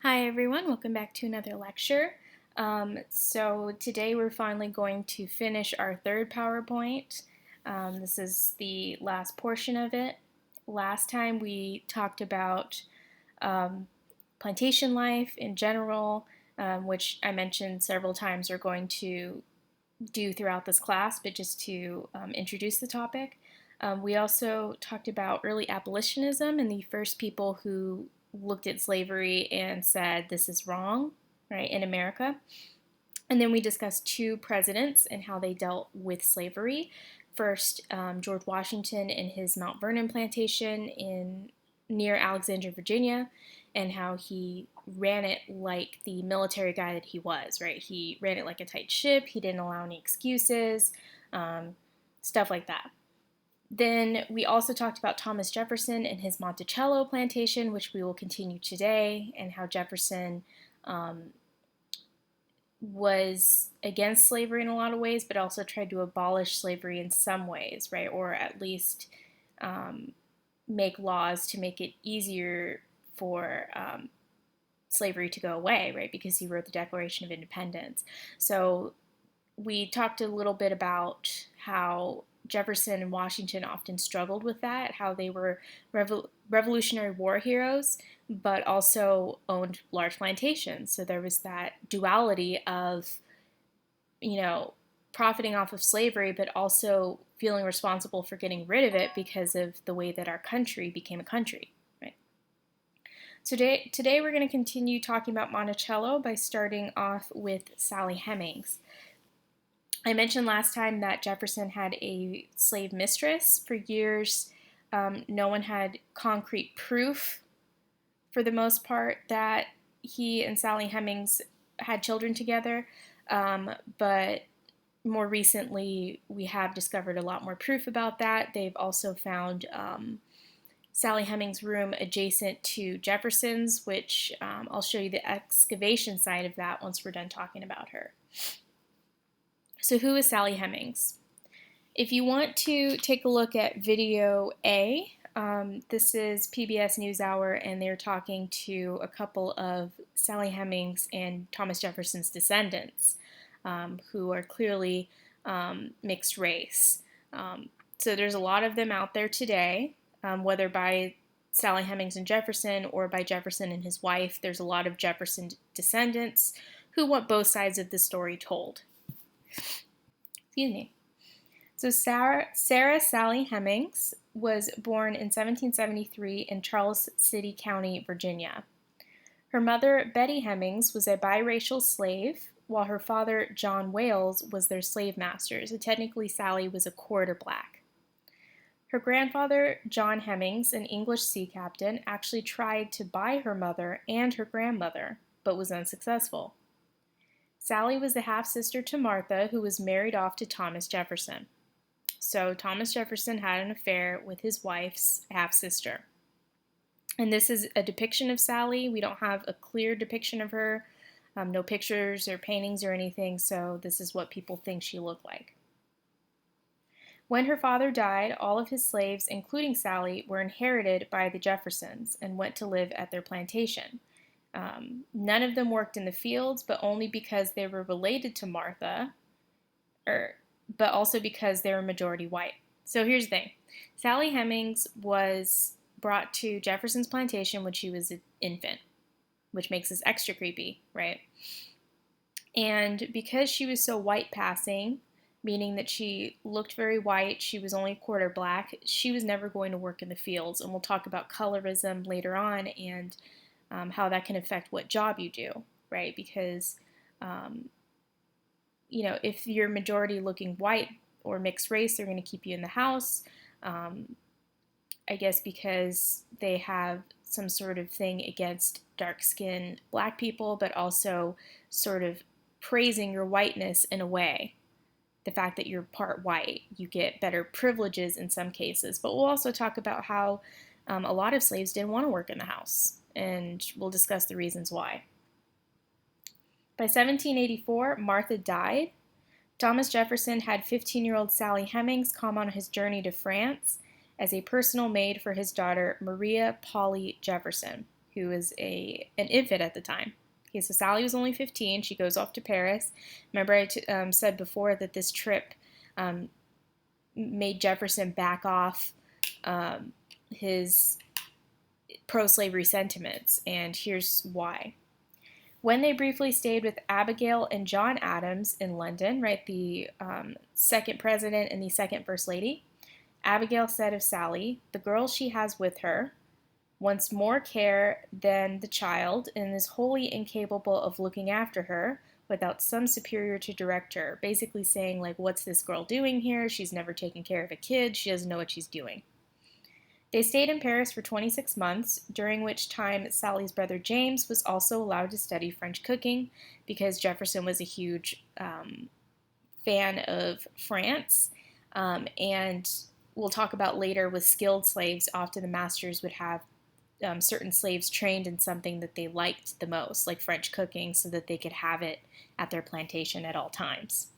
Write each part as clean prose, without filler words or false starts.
Hi everyone, welcome back to another lecture. So today we're finally going to finish our third PowerPoint. This is the last portion of it. Last time we talked about plantation life in general, which I mentioned several times we're going to do throughout this class, but just to introduce the topic. We also talked about early abolitionism and the first people who looked at slavery and said this is wrong, right, in America. And then we discussed two presidents and how they dealt with slavery. First, George Washington and his Mount Vernon plantation near Alexandria, Virginia, and how he ran it like the military guy that he was, right? He ran it like a tight ship. He didn't allow any excuses, stuff like that. Then we also talked about Thomas Jefferson and his Monticello plantation, which we will continue today, and how Jefferson was against slavery in a lot of ways, but also tried to abolish slavery in some ways, right? Or at least make laws to make it easier for slavery to go away, right? Because he wrote the Declaration of Independence. So we talked a little bit about how Jefferson and Washington often struggled with that, how they were Revolutionary War heroes, but also owned large plantations. So there was that duality of, profiting off of slavery, but also feeling responsible for getting rid of it because of the way that our country became a country, right? So today we're going to continue talking about Monticello by starting off with Sally Hemings. I mentioned last time that Jefferson had a slave mistress. For years, no one had concrete proof, for the most part, that he and Sally Hemings had children together. But more recently, we have discovered a lot more proof about that. They've also found Sally Hemings' room adjacent to Jefferson's, which I'll show you the excavation side of that once we're done talking about her. So who is Sally Hemings? If you want to take a look at video A, this is PBS NewsHour, and they're talking to a couple of Sally Hemings and Thomas Jefferson's descendants, who are clearly mixed race. So there's a lot of them out there today, whether by Sally Hemings and Jefferson or by Jefferson and his wife. There's a lot of Jefferson descendants who want both sides of the story told. Excuse me. So Sarah Sally Hemings was born in 1773 in Charles City County, Virginia. Her mother, Betty Hemings, was a biracial slave, while her father, John Wales, was their slave master. So technically, Sally was a quarter black. Her grandfather, John Hemings, an English sea captain, actually tried to buy her mother and her grandmother, but was unsuccessful. Sally was the half-sister to Martha, who was married off to Thomas Jefferson. So Thomas Jefferson had an affair with his wife's half-sister. And this is a depiction of Sally. We don't have a clear depiction of her, no pictures or paintings or anything, so this is what people think she looked like. When her father died, all of his slaves, including Sally, were inherited by the Jeffersons and went to live at their plantation. None of them worked in the fields, but only because they were related to Martha, but also because they were majority white. So here's the thing. Sally Hemings was brought to Jefferson's plantation when she was an infant, which makes this extra creepy, right? And because she was so white passing, meaning that she looked very white, she was only quarter black, she was never going to work in the fields. And we'll talk about colorism later on and how that can affect what job you do, right? Because, if you're majority looking white or mixed race, they're going to keep you in the house, I guess because they have some sort of thing against dark-skinned black people, but also sort of praising your whiteness in a way. The fact that you're part white, you get better privileges in some cases. But we'll also talk about how a lot of slaves didn't want to work in the house, and we'll discuss the reasons why. By 1784, Martha died. Thomas Jefferson had 15-year-old Sally Hemings come on his journey to France as a personal maid for his daughter, Maria Polly Jefferson, who was an infant at the time. Okay, so Sally was only 15. She goes off to Paris. Remember I said before that this trip made Jefferson back off his pro-slavery sentiments, and here's why. When they briefly stayed with Abigail and John Adams in London, right, the second president and the second first lady, Abigail said of Sally, "The girl she has with her wants more care than the child and is wholly incapable of looking after her without some superior to direct her." Basically saying, like, what's this girl doing here? She's never taken care of a kid. She doesn't know what she's doing. They stayed in Paris for 26 months, during which time Sally's brother James was also allowed to study French cooking because Jefferson was a huge fan of France. And we'll talk about later with skilled slaves, often the masters would have certain slaves trained in something that they liked the most, like French cooking, so that they could have it at their plantation at all times.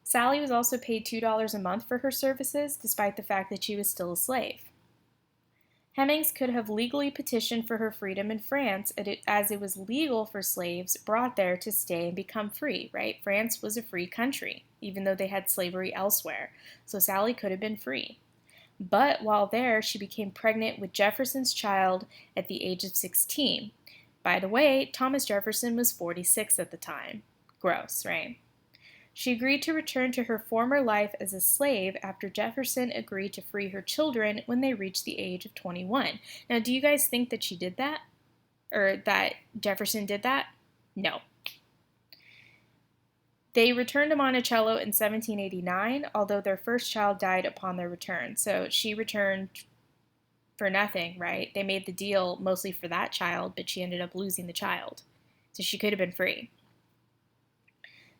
Sally was also paid $2 a month for her services, despite the fact that she was still a slave. Hemings could have legally petitioned for her freedom in France, as it was legal for slaves brought there to stay and become free, right? France was a free country, even though they had slavery elsewhere, so Sally could have been free. But while there, she became pregnant with Jefferson's child at the age of 16. By the way, Thomas Jefferson was 46 at the time. Gross, right? She agreed to return to her former life as a slave after Jefferson agreed to free her children when they reached the age of 21. Now, do you guys think that she did that? Or that Jefferson did that? No. They returned to Monticello in 1789, although their first child died upon their return. So she returned for nothing, right? They made the deal mostly for that child, but she ended up losing the child. So she could have been free.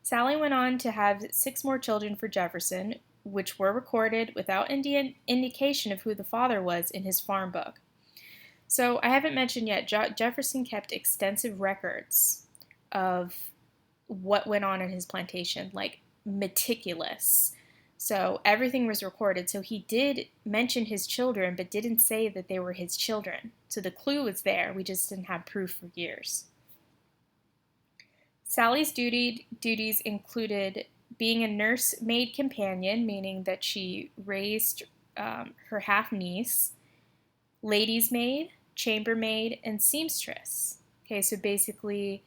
Sally went on to have 6 more children for Jefferson, which were recorded without indication of who the father was in his farm book. So I haven't mentioned yet, Jefferson kept extensive records of what went on in his plantation, like meticulous. So everything was recorded. So he did mention his children, but didn't say that they were his children. So the clue was there. We just didn't have proof for years. Sally's duties included being a nursemaid companion, meaning that she raised her half-niece, lady's maid, chambermaid, and seamstress. Okay, so basically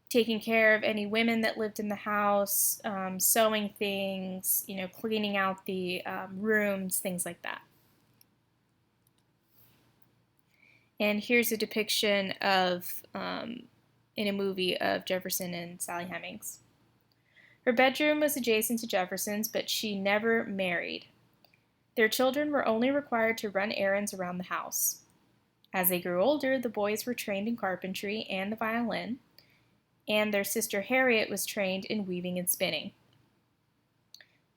taking care of any women that lived in the house, sewing things, cleaning out the rooms, things like that. And here's a depiction of, in a movie, of Jefferson and Sally Hemings. Her bedroom was adjacent to Jefferson's, but she never married. Their children were only required to run errands around the house. As they grew older, the boys were trained in carpentry and the violin, and their sister Harriet was trained in weaving and spinning.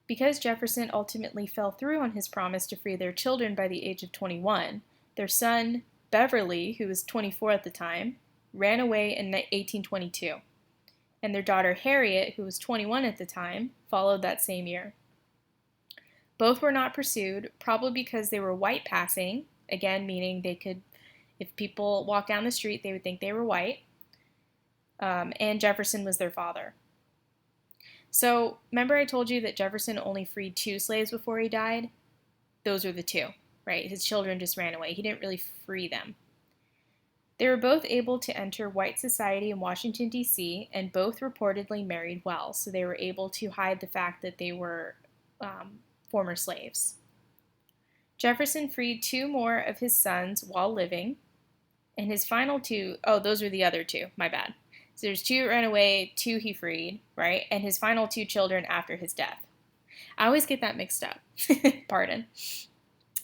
Because Jefferson ultimately fell through on his promise to free their children by the age of 21, their son, Beverly, who was 24 at the time, ran away in 1822, and their daughter Harriet, who was 21 at the time, followed that same year. Both were not pursued, probably because they were white passing, again meaning they could, if people walked down the street, they would think they were white, and Jefferson was their father. So remember I told you that Jefferson only freed 2 slaves before he died? Those are the 2. Right, his children just ran away. He didn't really free them. They were both able to enter white society in Washington, D.C., and both reportedly married well, so they were able to hide the fact that they were former slaves. Jefferson freed 2 more of his sons while living, and his final 2, those were the other 2, my bad. So there's 2 that ran away, 2 he freed, right, and his final 2 children after his death. I always get that mixed up. Pardon.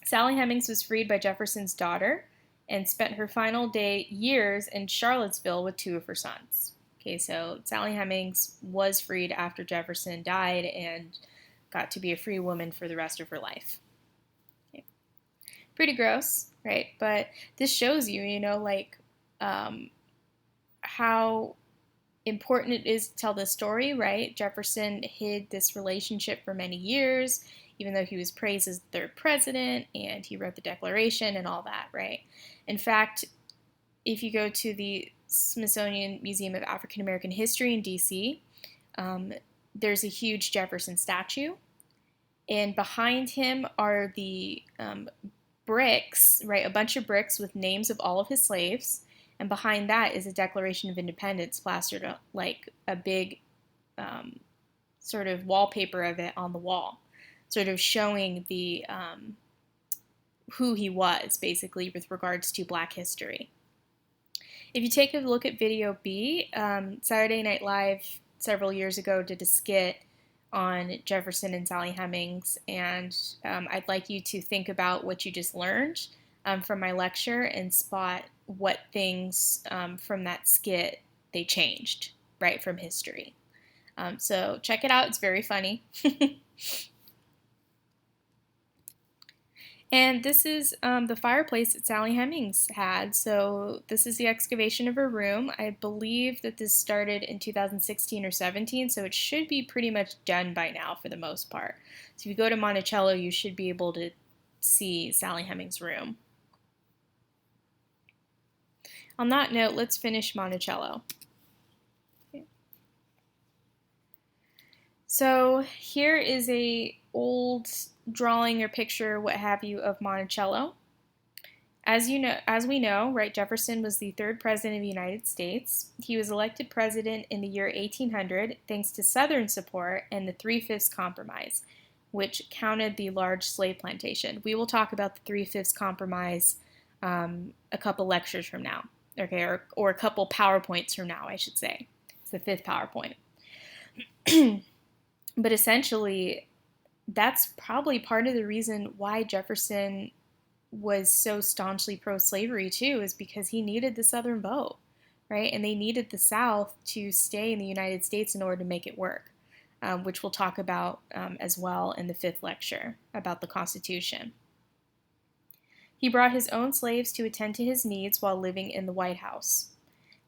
Sally Hemings was freed by Jefferson's daughter and spent her final years in Charlottesville with 2 of her sons. Okay, so Sally Hemings was freed after Jefferson died and got to be a free woman for the rest of her life. Okay. Pretty gross, right? But this shows you, how important it is to tell this story, right? Jefferson hid this relationship for many years. even though he was praised as the third president and he wrote the Declaration and all that, right? In fact, if you go to the Smithsonian Museum of African American History in DC, there's a huge Jefferson statue, and behind him are the bricks, right? A bunch of bricks with names of all of his slaves, and behind that is a Declaration of Independence plastered like a big sort of wallpaper of it on the wall, sort of showing the who he was, basically, with regards to Black history. If you take a look at video B, Saturday Night Live several years ago did a skit on Jefferson and Sally Hemings, and I'd like you to think about what you just learned from my lecture and spot what things from that skit they changed, right, from history. So check it out, it's very funny. And this is the fireplace that Sally Hemings had. So this is the excavation of her room. I believe that this started in 2016 or 17, so it should be pretty much done by now for the most part. So if you go to Monticello, you should be able to see Sally Hemings' room. On that note, let's finish Monticello. Okay. So here is a old drawing or picture, what have you, of Monticello. As we know, right, Jefferson was the third president of the United States. He was elected president in the year 1800 thanks to Southern support and the Three-Fifths Compromise, which counted the large slave plantation. We will talk about the Three-Fifths Compromise a couple lectures from now, okay, or a couple PowerPoints from now, I should say. It's the fifth PowerPoint. But essentially, that's probably part of the reason why Jefferson was so staunchly pro-slavery too, is because he needed the Southern vote, right? And they needed the South to stay in the United States in order to make it work, which we'll talk about as well in the fifth lecture about the Constitution. He brought his own slaves to attend to his needs while living in the White House.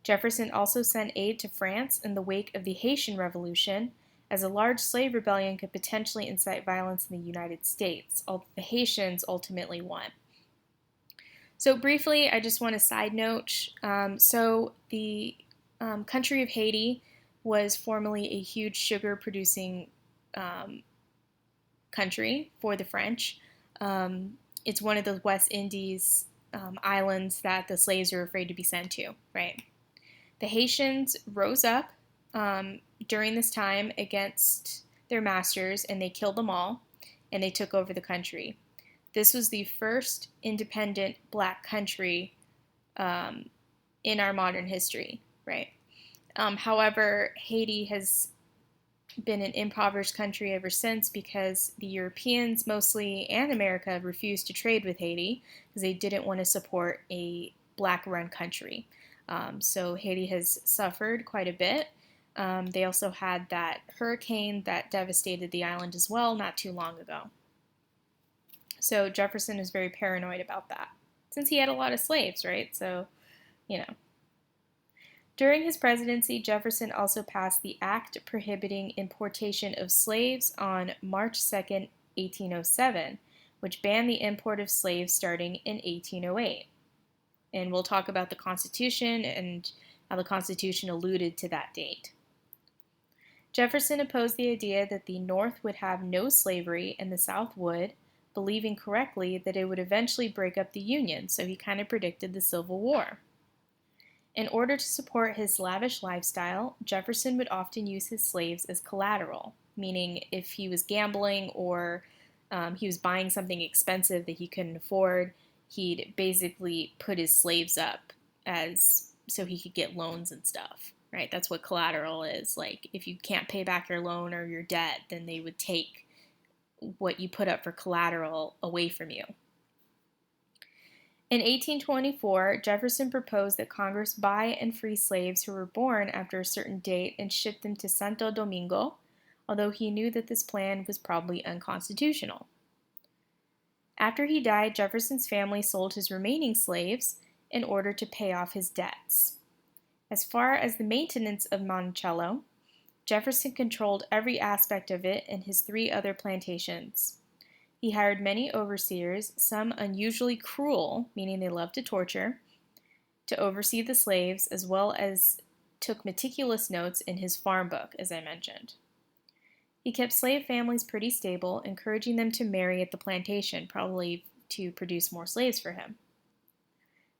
Jefferson also sent aid to France in the wake of the Haitian Revolution, as a large slave rebellion could potentially incite violence in the United States, although the Haitians ultimately won. So briefly, I just want to side note. So the country of Haiti was formerly a huge sugar-producing country for the French. It's one of the West Indies islands that the slaves were afraid to be sent to, right? The Haitians rose up during this time against their masters, and they killed them all, and they took over the country. This was the first independent Black country in our modern history, right? However, Haiti has been an impoverished country ever since because the Europeans mostly and America refused to trade with Haiti because they didn't want to support a Black-run country. So Haiti has suffered quite a bit. They also had that hurricane that devastated the island as well not too long ago. So Jefferson was very paranoid about that, since he had a lot of slaves, right? So, you know. During his presidency, Jefferson also passed the act prohibiting importation of slaves on March 2nd, 1807, which banned the import of slaves starting in 1808. And we'll talk about the Constitution and how the Constitution alluded to that date. Jefferson opposed the idea that the North would have no slavery and the South would, believing correctly that it would eventually break up the Union, so he kind of predicted the Civil War. In order to support his lavish lifestyle, Jefferson would often use his slaves as collateral, meaning if he was gambling or he was buying something expensive that he couldn't afford, he'd basically put his slaves up as so he could get loans and stuff, right? That's what collateral is. Like, if you can't pay back your loan or your debt, then they would take what you put up for collateral away from you. In 1824, Jefferson proposed that Congress buy and free slaves who were born after a certain date and ship them to Santo Domingo, although he knew that this plan was probably unconstitutional. After he died, Jefferson's family sold his remaining slaves in order to pay off his debts. As far as the maintenance of Monticello, Jefferson controlled every aspect of it and his 3 other plantations. He hired many overseers, some unusually cruel, meaning they loved to torture, to oversee the slaves, as well as took meticulous notes in his farm book, as I mentioned. He kept slave families pretty stable, encouraging them to marry at the plantation, probably to produce more slaves for him.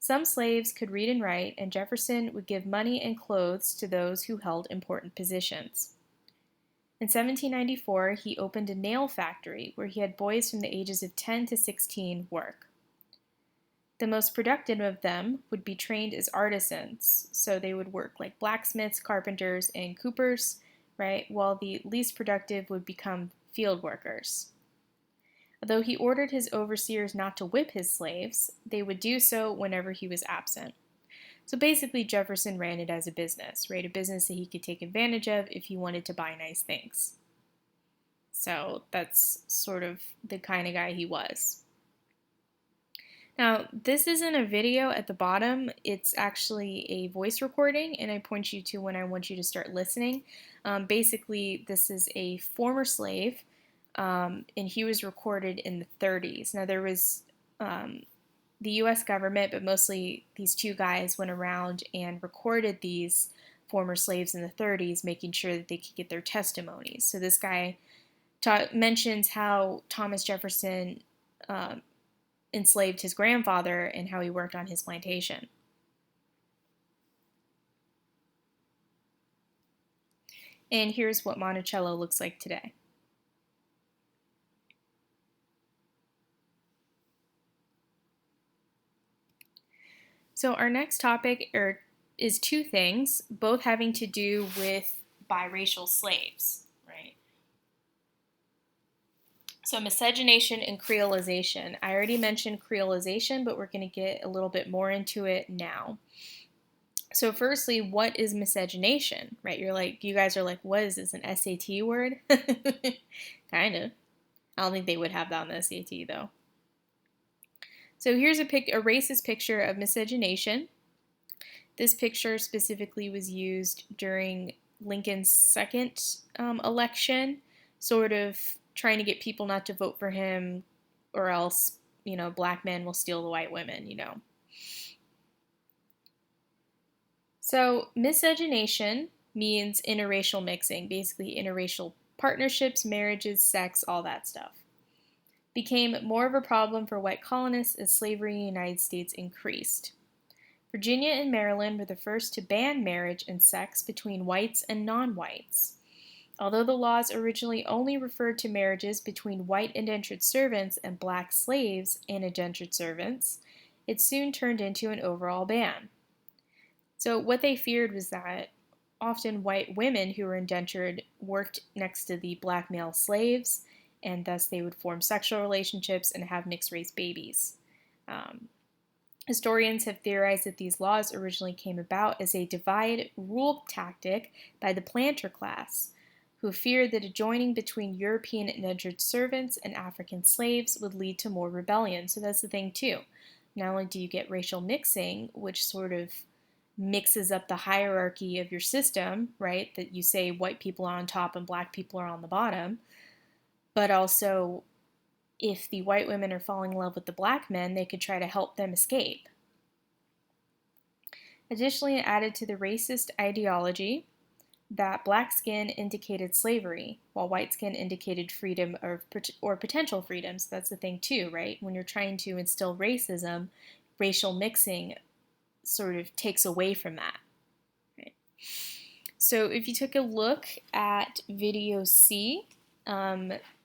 Some slaves could read and write, and Jefferson would give money and clothes to those who held important positions. In 1794, he opened a nail factory where he had boys from the ages of 10 to 16 work. The most productive of them would be trained as artisans, so they would work like blacksmiths, carpenters, and coopers, right, while the least productive would become field workers. Although he ordered his overseers not to whip his slaves, they would do so whenever he was absent. So basically, Jefferson ran it as a business, right? A business that he could take advantage of if he wanted to buy nice things. So that's sort of the kind of guy he was. Now, this isn't a video at the bottom. It's actually a voice recording, and I point you to when I want you to start listening. Basically, this is a former slave, and he was recorded in the 30s. Now, there was the U.S. government, but mostly these two guys went around and recorded these former slaves in the 30s, making sure that they could get their testimonies. So this guy mentions how Thomas Jefferson enslaved his grandfather and how he worked on his plantation. And here's what Monticello looks like today. So our next topic is two things, both having to do with biracial slaves, right? So miscegenation and creolization. I already mentioned creolization, but we're going to get a little bit more into it now. So firstly, what is miscegenation, right? You guys are like, what is this, an SAT word? Kind of. I don't think they would have that on the SAT though. So here's a racist picture of miscegenation. This picture specifically was used during Lincoln's second election, sort of trying to get people not to vote for him, or else, black men will steal the white women, So miscegenation means interracial mixing, basically interracial partnerships, marriages, sex, all that stuff. Became more of a problem for white colonists as slavery in the United States increased. Virginia and Maryland were the first to ban marriage and sex between whites and non-whites. Although the laws originally only referred to marriages between white indentured servants and black slaves and indentured servants, it soon turned into an overall ban. So what they feared was that often white women who were indentured worked next to the black male slaves, and thus they would form sexual relationships and have mixed-race babies. Historians have theorized that these laws originally came about as a divide-rule tactic by the planter class, who feared that a joining between European indentured servants and African slaves would lead to more rebellion. So that's the thing too. Not only do you get racial mixing, which sort of mixes up the hierarchy of your system, right, that you say white people are on top and black people are on the bottom, but also if the white women are falling in love with the black men, they could try to help them escape. Additionally, it added to the racist ideology that black skin indicated slavery, while white skin indicated freedom or potential freedom. So that's the thing too, right? When you're trying to instill racism, racial mixing sort of takes away from that. Right? So if you took a look at video C,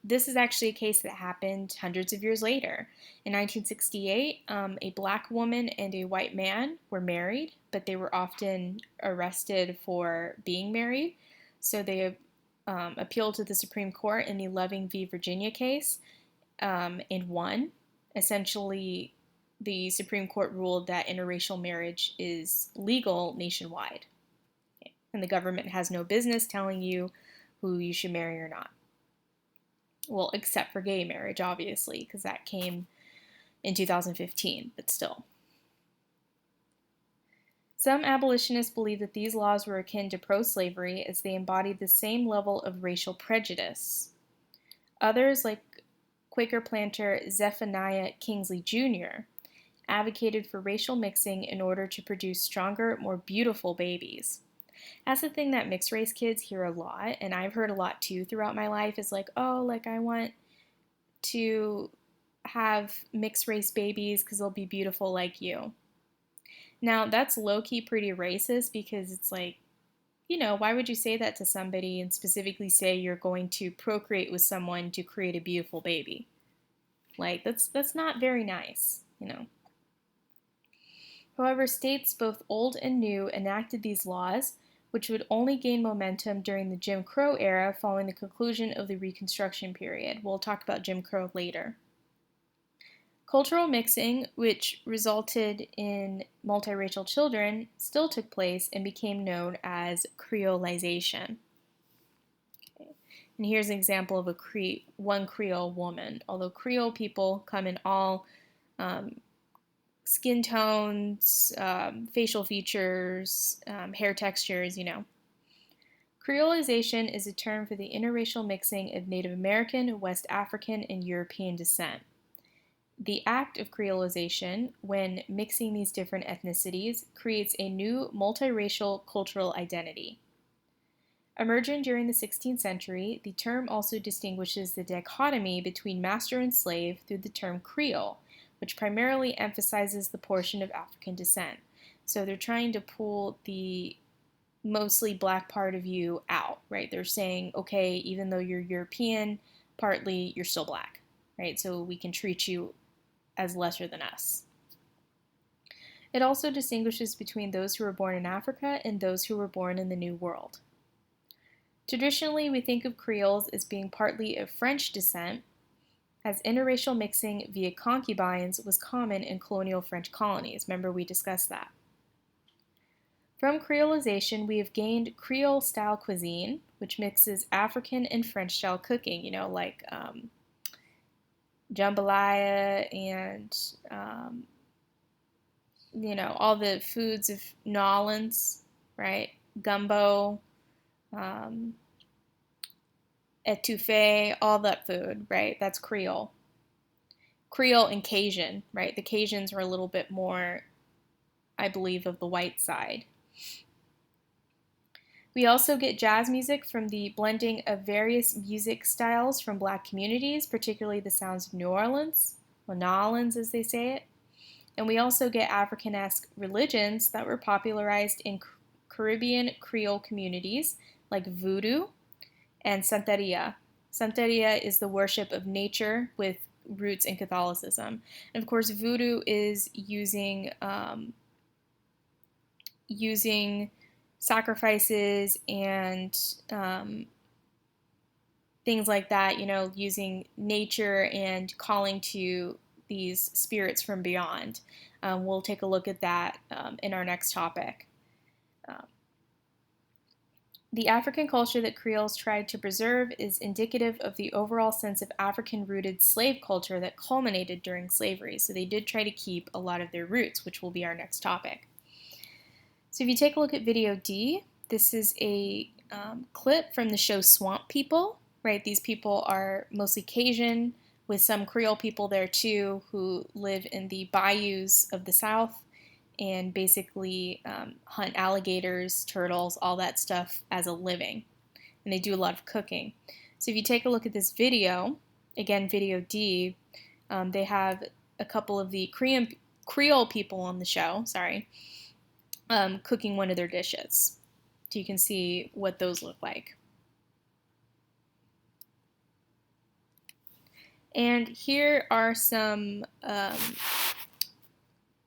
this is actually a case that happened hundreds of years later. In 1968, a black woman and a white man were married, but they were often arrested for being married. So they appealed to the Supreme Court in the Loving v. Virginia case and won. Essentially, the Supreme Court ruled that interracial marriage is legal nationwide. Okay. And the government has no business telling you who you should marry or not. Well, except for gay marriage, obviously, because that came in 2015, but still. Some abolitionists believe that these laws were akin to pro-slavery as they embodied the same level of racial prejudice. Others, like Quaker planter Zephaniah Kingsley Jr. advocated for racial mixing in order to produce stronger, more beautiful babies. That's the thing that mixed race kids hear a lot, and I've heard a lot too throughout my life, is like, oh, like I want to have mixed race babies because they'll be beautiful like you. Now, that's low-key pretty racist because it's like, you know, why would you say that to somebody and specifically say you're going to procreate with someone to create a beautiful baby? Like, that's not very nice, you know. However, states both old and new enacted these laws, which would only gain momentum during the Jim Crow era following the conclusion of the Reconstruction period. We'll talk about Jim Crow later. Cultural mixing, which resulted in multiracial children, still took place and became known as Creolization. Okay. And here's an example of one Creole woman, although Creole people come in all skin tones, facial features, hair textures, you know. Creolization is a term for the interracial mixing of Native American, West African, and European descent. The act of creolization, when mixing these different ethnicities, creates a new multiracial cultural identity. Emerging during the 16th century, the term also distinguishes the dichotomy between master and slave through the term Creole, which primarily emphasizes the portion of African descent. So they're trying to pull the mostly black part of you out, right? They're saying, okay, even though you're European, partly you're still black, right? So we can treat you as lesser than us. It also distinguishes between those who were born in Africa and those who were born in the New World. Traditionally, we think of Creoles as being partly of French descent, as interracial mixing via concubines was common in colonial French colonies. Remember, we discussed that. From Creolization, we have gained Creole-style cuisine, which mixes African and French-style cooking, you know, like jambalaya and, you know, all the foods of New Orleans, right? Gumbo, etouffee, all that food, right? That's Creole. Creole and Cajun, right? The Cajuns are a little bit more, I believe, of the white side. We also get jazz music from the blending of various music styles from black communities, particularly the sounds of New Orleans, or New Orleans as they say it. And we also get African-esque religions that were popularized in Caribbean Creole communities like voodoo and Santeria. Santeria is the worship of nature with roots in Catholicism. And of course, voodoo is using sacrifices and things like that, you know, using nature and calling to these spirits from beyond. We'll take a look at that in our next topic. The African culture that Creoles tried to preserve is indicative of the overall sense of African-rooted slave culture that culminated during slavery. So they did try to keep a lot of their roots, which will be our next topic. So if you take a look at video D, this is a clip from the show Swamp People, right? These people are mostly Cajun, with some Creole people there too, who live in the bayous of the South and basically hunt alligators, turtles, all that stuff as a living. And they do a lot of cooking. So if you take a look at this video, again, video D, they have a couple of the Creole people on the show, cooking one of their dishes. So you can see what those look like. And here are some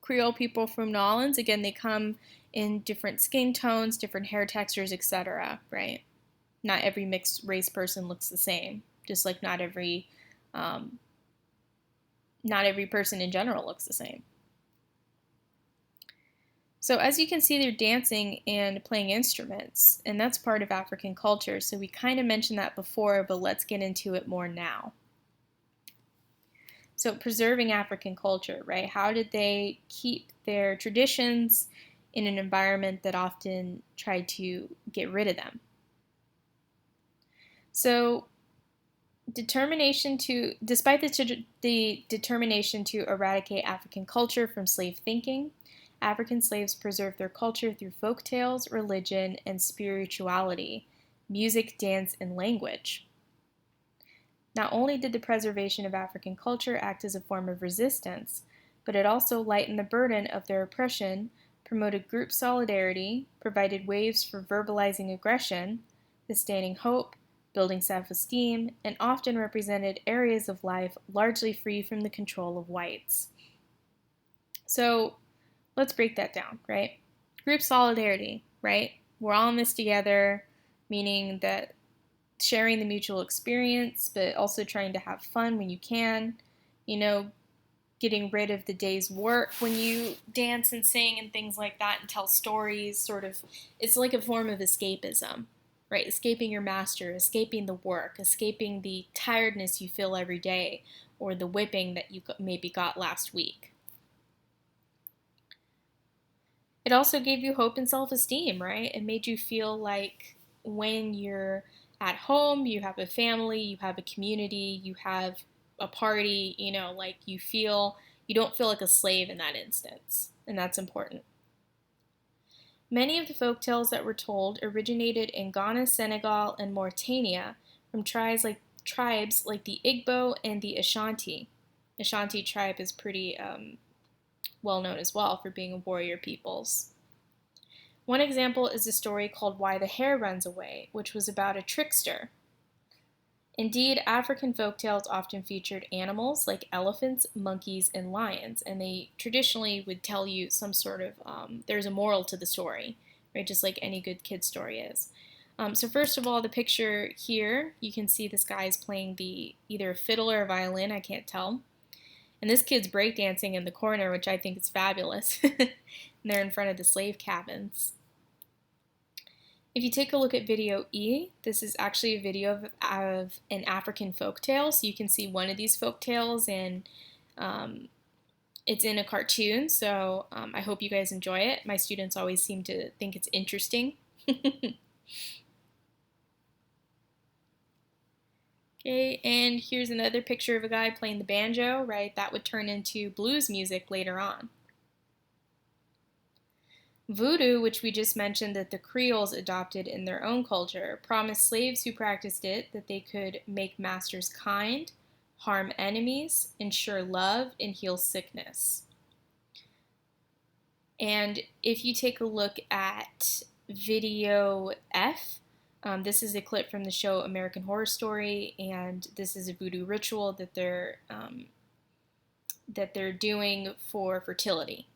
Creole people from New Orleans. Again, they come in different skin tones, different hair textures, etc., right? Not every mixed race person looks the same, just like not every person in general looks the same. So as you can see, they're dancing and playing instruments, and that's part of African culture. So we kind of mentioned that before, but let's get into it more now. So preserving African culture, right? How did they keep their traditions in an environment that often tried to get rid of them? So Despite the determination to eradicate African culture from slave thinking, African slaves preserved their culture through folk tales, religion, and spirituality, music, dance, and language. Not only did the preservation of African culture act as a form of resistance, but it also lightened the burden of their oppression, promoted group solidarity, provided waves for verbalizing aggression, sustaining hope, building self-esteem, and often represented areas of life largely free from the control of whites. So let's break that down, right? Group solidarity, right? We're all in this together, meaning that sharing the mutual experience, but also trying to have fun when you can, getting rid of the day's work when you dance and sing and things like that and tell stories, sort of, it's like a form of escapism, right? Escaping your master, escaping the work, escaping the tiredness you feel every day, or the whipping that you maybe got last week. It also gave you hope and self-esteem, right? It made you feel like when you're at home, you have a family, you have a community, you have a party, like you don't feel like a slave in that instance, and that's important. Many of the folk tales that were told originated in Ghana, Senegal, and Mauritania from tribes like the Igbo and the Ashanti. Ashanti tribe is pretty well known as well for being warrior peoples. One example is a story called Why the Hare Runs Away, which was about a trickster. Indeed, African folktales often featured animals like elephants, monkeys, and lions, and they traditionally would tell you some sort of, there's a moral to the story, right, just like any good kid story is. So first of all, the picture here, you can see this guy is playing either a fiddle or a violin, I can't tell. And this kid's breakdancing in the corner, which I think is fabulous. And they're in front of the slave cabins. If you take a look at video E, this is actually a video of an African folktale. So you can see one of these folktales, and it's in a cartoon. So I hope you guys enjoy it. My students always seem to think it's interesting. Okay, and here's another picture of a guy playing the banjo, right? That would turn into blues music later on. Voodoo, which we just mentioned that the Creoles adopted in their own culture, promised slaves who practiced it that they could make masters kind, harm enemies, ensure love, and heal sickness. And if you take a look at video F, this is a clip from the show American Horror Story, and this is a voodoo ritual that they're doing for fertility.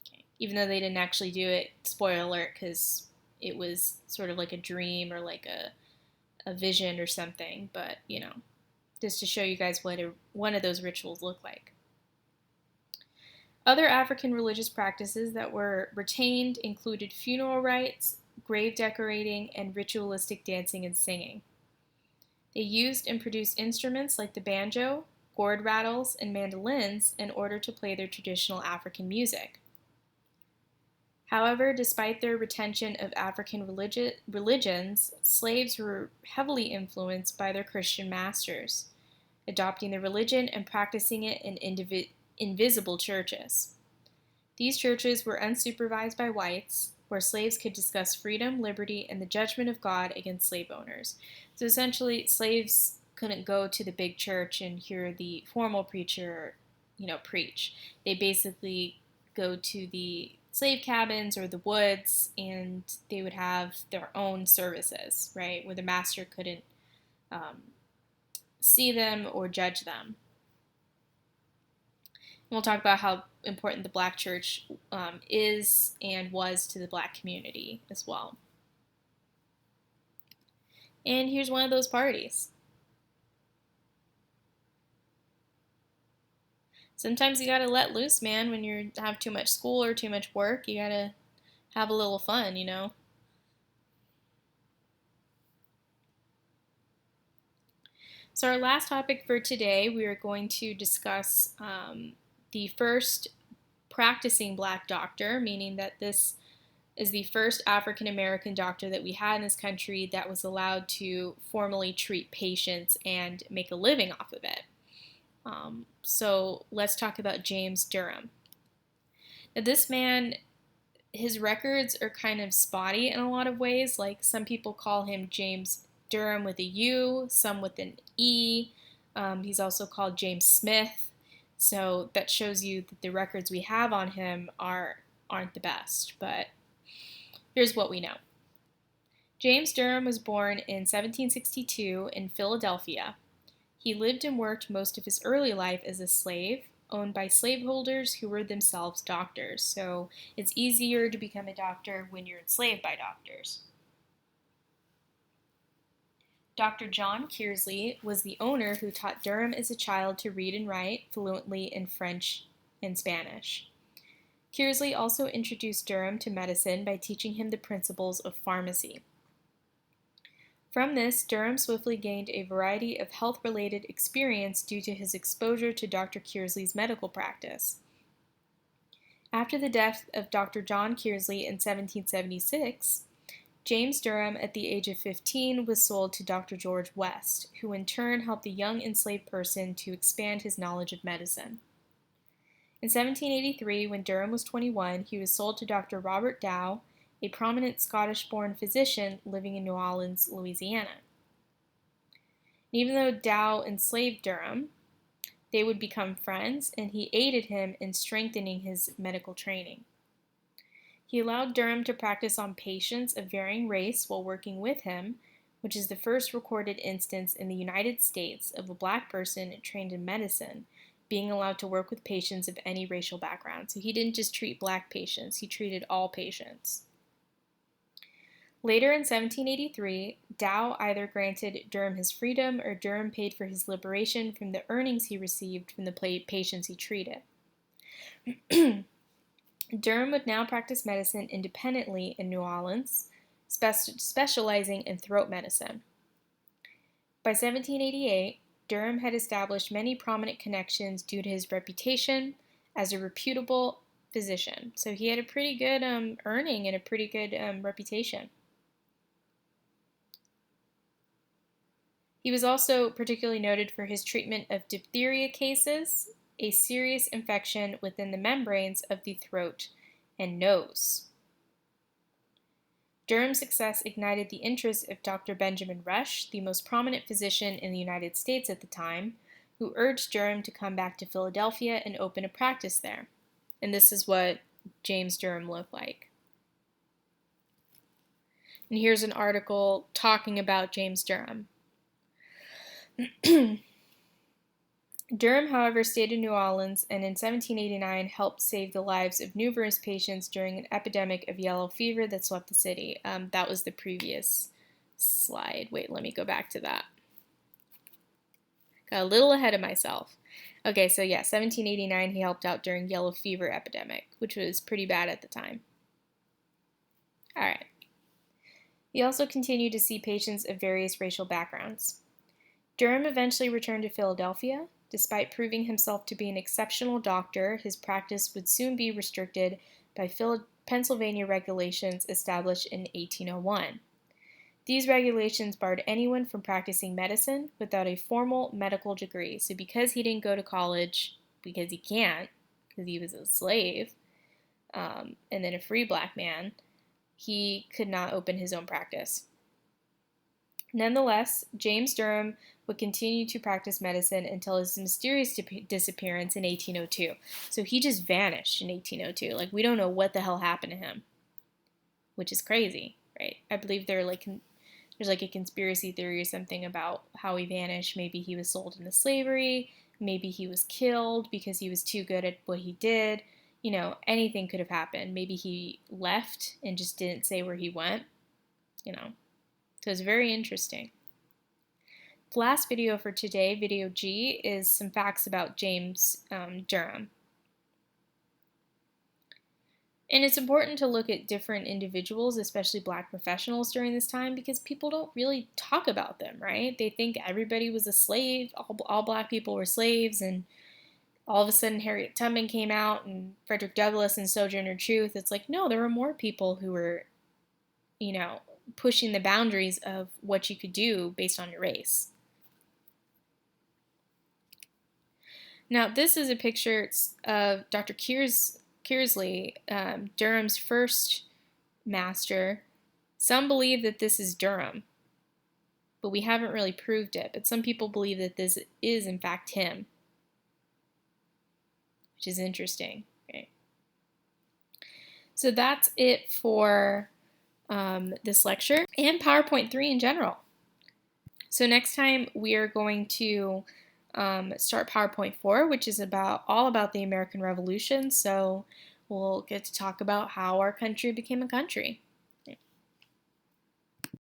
Okay. Even though they didn't actually do it, spoiler alert, because it was sort of like a dream or like a vision or something, but just to show you guys what one of those rituals looked like. Other African religious practices that were retained included funeral rites, grave decorating, and ritualistic dancing and singing. They used and produced instruments like the banjo, gourd rattles, and mandolins in order to play their traditional African music. However, despite their retention of African religions, slaves were heavily influenced by their Christian masters, adopting the religion and practicing it in invisible churches. These churches were unsupervised by whites, where slaves could discuss freedom, liberty, and the judgment of God against slave owners. So essentially, slaves couldn't go to the big church and hear the formal preacher, preach. They basically go to the slave cabins or the woods, and they would have their own services, right, where the master couldn't see them or judge them. And we'll talk about how important the black church is and was to the black community as well. And here's one of those parties. Sometimes you gotta let loose, man, when you have too much school or too much work. You gotta have a little fun, So our last topic for today, we are going to discuss the first practicing black doctor, meaning that this is the first African American doctor that we had in this country that was allowed to formally treat patients and make a living off of it. So let's talk about James Durham. Now, this man, his records are kind of spotty in a lot of ways. Like, some people call him James Durham with a U, some with an E. He's also called James Smith. So that shows you that the records we have on him aren't the best. But here's what we know. James Durham was born in 1762 in Philadelphia. He lived and worked most of his early life as a slave, owned by slaveholders who were themselves doctors. So it's easier to become a doctor when you're enslaved by doctors. Dr. John Kearsley was the owner who taught Durham as a child to read and write fluently in French and Spanish. Kearsley also introduced Durham to medicine by teaching him the principles of pharmacy. From this, Durham swiftly gained a variety of health-related experience due to his exposure to Dr. Kearsley's medical practice. After the death of Dr. John Kearsley in 1776, James Durham, at the age of 15, was sold to Dr. George West, who in turn helped the young enslaved person to expand his knowledge of medicine. In 1783, when Durham was 21, he was sold to Dr. Robert Dow, a prominent Scottish-born physician living in New Orleans, Louisiana. Even though Dow enslaved Durham, they would become friends, and he aided him in strengthening his medical training. He allowed Durham to practice on patients of varying race while working with him, which is the first recorded instance in the United States of a black person trained in medicine being allowed to work with patients of any racial background. So he didn't just treat black patients, he treated all patients. Later in 1783, Dow either granted Durham his freedom or Durham paid for his liberation from the earnings he received from the patients he treated. Durham would now practice medicine independently in New Orleans, specializing in throat medicine. By 1788, Durham had established many prominent connections due to his reputation as a reputable physician. So he had a pretty good earning and a pretty good reputation. He was also particularly noted for his treatment of diphtheria cases, a serious infection within the membranes of the throat and nose. Durham's success ignited the interest of Dr. Benjamin Rush, the most prominent physician in the United States at the time, who urged Durham to come back to Philadelphia and open a practice there. And this is what James Durham looked like. And here's an article talking about James Durham. Durham, however, stayed in New Orleans and in 1789 helped save the lives of numerous patients during an epidemic of yellow fever that swept the city. That was the previous slide. Wait, let me go back to that. Got a little ahead of myself. Okay, so yeah, 1789 he helped out during yellow fever epidemic, which was pretty bad at the time. All right. He also continued to see patients of various racial backgrounds. Durham eventually returned to Philadelphia. Despite proving himself to be an exceptional doctor, his practice would soon be restricted by Pennsylvania regulations established in 1801. These regulations barred anyone from practicing medicine without a formal medical degree. So because he didn't go to college, because he can't, because he was a slave, and then a free black man, he could not open his own practice. Nonetheless, James Durham would continue to practice medicine until his mysterious disappearance in 1802. So he just vanished in 1802. Like, we don't know what the hell happened to him, which is crazy, right? I believe there's like a conspiracy theory or something about how he vanished. Maybe he was sold into slavery. Maybe he was killed because he was too good at what he did. You know, anything could have happened. Maybe he left and just didn't say where he went, you know. So it's very interesting. The last video for today, video G, is some facts about James Durham. And it's important to look at different individuals, especially black professionals during this time, because people don't really talk about them, right? They think everybody was a slave, all black people were slaves, and all of a sudden Harriet Tubman came out and Frederick Douglass and Sojourner Truth. It's like, no, there were more people who were, pushing the boundaries of what you could do based on your race. Now, this is a picture of Dr. Kearsley, Durham's first master. Some believe that this is Durham, but we haven't really proved it. But some people believe that this is, in fact, him, which is interesting. Okay. So that's it for this lecture and PowerPoint 3 in general. So next time we are going to start PowerPoint 4, which is all about the American Revolution. So we'll get to talk about how our country became a country.